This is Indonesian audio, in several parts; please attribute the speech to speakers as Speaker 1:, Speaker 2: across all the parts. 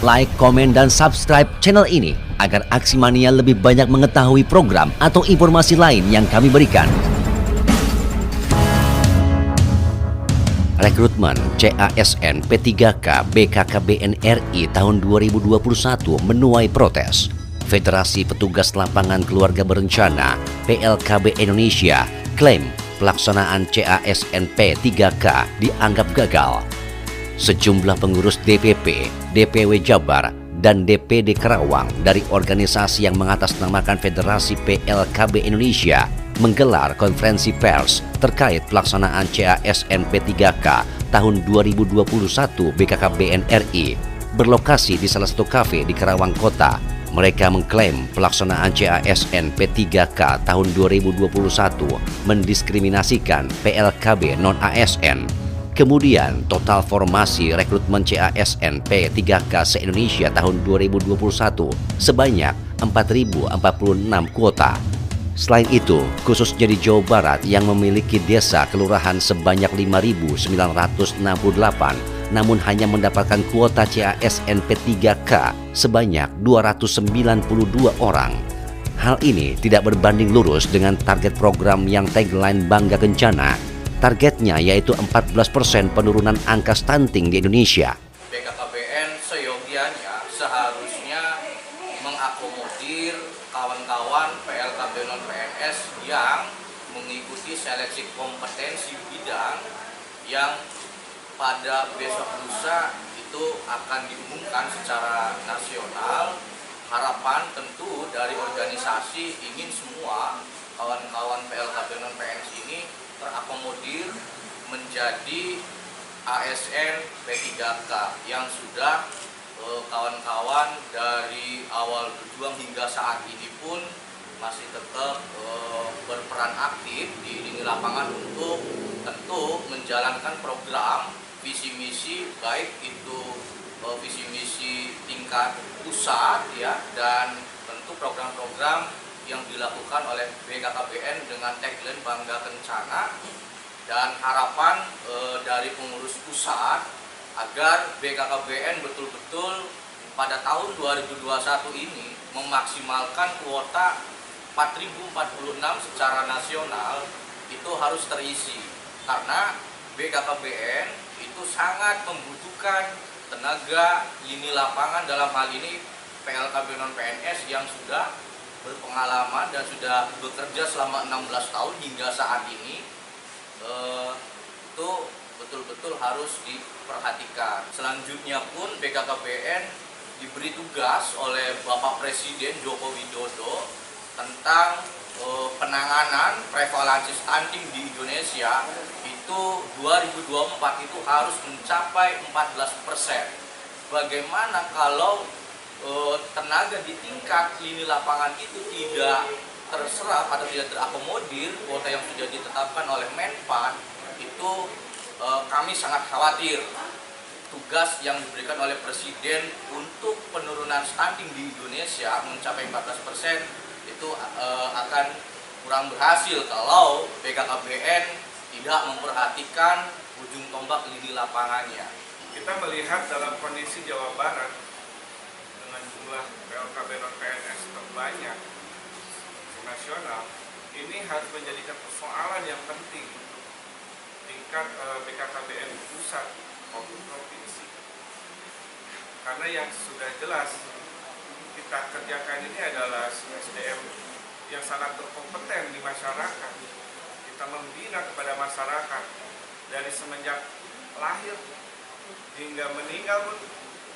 Speaker 1: like, komen, dan subscribe channel ini agar Aksi Mania lebih banyak mengetahui program atau informasi lain yang kami berikan. Rekrutmen CASN P3K BKKBN RI tahun 2021 menuai protes. Federasi Petugas Lapangan Keluarga Berencana PLKB Indonesia klaim pelaksanaan CASN P3K dianggap gagal. Sejumlah pengurus DPP, DPW Jabar, dan DPD Karawang dari organisasi yang mengatasnamakan Federasi PLKB Indonesia menggelar konferensi pers terkait pelaksanaan CASN P3K tahun 2021 BKKBN RI berlokasi di salah satu kafe di Karawang Kota. Mereka mengklaim pelaksanaan CASN P3K tahun 2021 mendiskriminasikan PLKB non-ASN. Kemudian total formasi rekrutmen CASN P3K se-Indonesia tahun 2021 sebanyak 4.046 kuota. Selain itu, khususnya di Jawa Barat yang memiliki desa kelurahan sebanyak 5.968, namun hanya mendapatkan kuota CASN P3K sebanyak 292 orang. Hal ini tidak berbanding lurus dengan target program yang tagline Bangga Kencana. Targetnya yaitu 14% penurunan angka stunting di Indonesia.
Speaker 2: BKKBN seyogianya seharusnya mengakomodir kawan-kawan PLKB non-PNS yang mengikuti seleksi kompetensi bidang yang pada besok lusa itu akan diumumkan secara nasional. Harapan tentu dari organisasi ingin semua kawan-kawan PLKB non-PNS ini terakomodir menjadi ASN P3K yang sudah kawan-kawan dari awal berjuang hingga saat ini pun masih tetap berperan aktif di lini lapangan untuk tentu menjalankan program visi misi, baik itu visi misi tingkat pusat ya, dan tentu program-program yang dilakukan oleh BKKBN dengan tagline Bangga Kencana, dan harapan dari pengurus pusat agar BKKBN betul-betul pada tahun 2021 ini memaksimalkan kuota 4.046 secara nasional itu harus terisi, karena BKKBN itu sangat membutuhkan tenaga lini lapangan, dalam hal ini PLKB non-PNS yang sudah berpengalaman dan sudah bekerja selama 16 tahun hingga saat ini. Itu betul-betul harus diperhatikan. Selanjutnya pun BKKBN diberi tugas oleh Bapak Presiden Joko Widodo tentang penanganan prevalensi stunting di Indonesia itu 2024 itu harus mencapai 14%. Bagaimana kalau tenaga di tingkat lini lapangan itu tidak terserap atau tidak terakomodir kuota yang sudah ditetapkan oleh Menpan, itu kami sangat khawatir tugas yang diberikan oleh Presiden untuk penurunan stunting di Indonesia mencapai 14% itu akan kurang berhasil kalau BKKBN tidak memperhatikan ujung tombak lini lapangannya.
Speaker 3: Kita melihat dalam kondisi Jawa Barat dengan jumlah PLKB non-PNS terbanyak nasional, ini harus menjadikan persoalan yang penting tingkat BKKBN pusat maupun provinsi. Karena yang sudah jelas kita kerjakan ini adalah SDM yang sangat berkompeten di masyarakat. Kita membina kepada masyarakat dari semenjak lahir hingga meninggal pun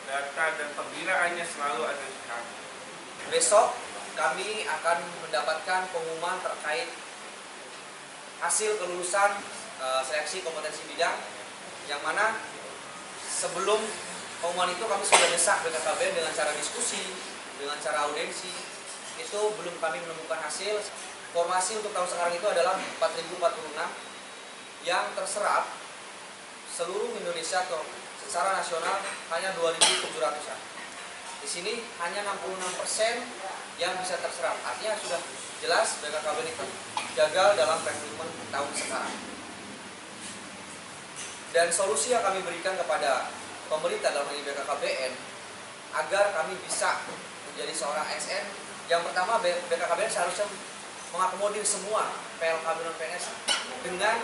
Speaker 3: data dan pembinaannya selalu ada di kami.
Speaker 4: Besok kami akan mendapatkan pengumuman terkait hasil kelulusan seleksi kompetensi bidang, yang mana sebelum pengumuman itu kami sudah desak BKKBN dengan cara diskusi, dengan cara audensi, itu belum kami menemukan hasil. Formasi untuk tahun sekarang itu adalah 4.046 yang terserap seluruh Indonesia atau secara nasional hanya 2.700-an. Di sini hanya 66% yang bisa terserap. Artinya sudah jelas BKKBN itu gagal dalam rekrutmen tahun sekarang. Dan solusi yang kami berikan kepada pemerintah dalam hal ini BKKBN agar kami bisa menjadi seorang ASN. Yang pertama, BKKBN seharusnya mengakomodir semua PLKB non PNS dengan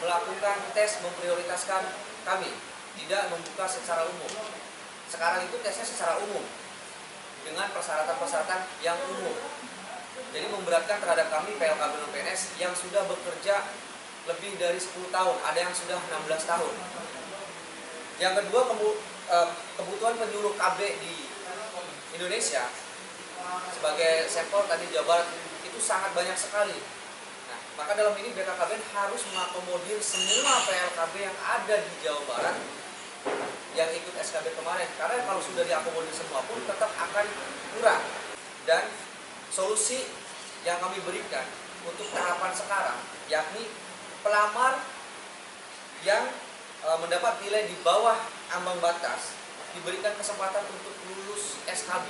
Speaker 4: melakukan tes memprioritaskan kami, tidak membuka secara umum. Sekarang itu tesnya secara umum dengan persyaratan-persyaratan yang umum. Jadi memberatkan terhadap kami PLKB non PNS yang sudah bekerja lebih dari 10 tahun, ada yang sudah 16 tahun. Yang kedua, kebutuhan penyuluh KB di Indonesia sebagai sampel tadi Jawa Barat itu sangat banyak sekali. Nah, maka dalam ini BKKBN harus mengakomodir semua PLKB yang ada di Jawa Barat yang ikut SKB kemarin, karena kalau sudah diakomodir semua pun tetap akan kurang. Dan solusi yang kami berikan untuk tahapan sekarang, yakni pelamar yang mendapat nilai di bawah ambang batas diberikan kesempatan untuk lulus SKB.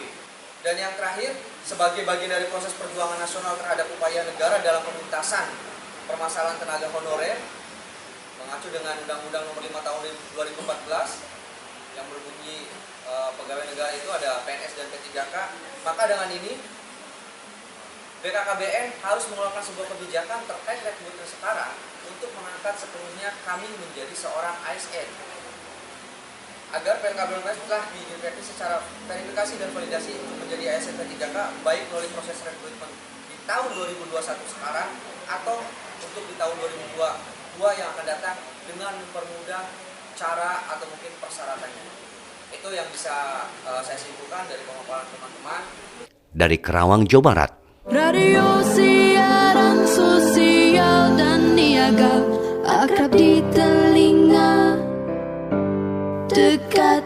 Speaker 4: Dan yang terakhir, sebagai bagian dari proses perjuangan nasional terhadap upaya negara dalam penuntasan permasalahan tenaga honorer, mengacu dengan Undang-Undang Nomor 5 Tahun 2014 yang berbunyi pegawai negara itu ada PNS dan P3K, maka dengan ini BKKBN harus mengeluarkan sebuah kebijakan terkait rekrutmen sekarang untuk mengangkat sepenuhnya kami menjadi seorang ASN. Agar PLKB telah verifikasi dan validasi untuk menjadi ASN P3K, baik melalui proses rekrutmen di tahun 2021 sekarang atau untuk di tahun 2022 yang akan datang dengan mempermudah cara atau mungkin persyaratannya. Itu yang bisa saya simpulkan dari pemaparan teman-teman.
Speaker 1: Dari Kerawang, Jawa Barat,
Speaker 5: Radio siaran sosial dan niaga, akrab di telinga, dekat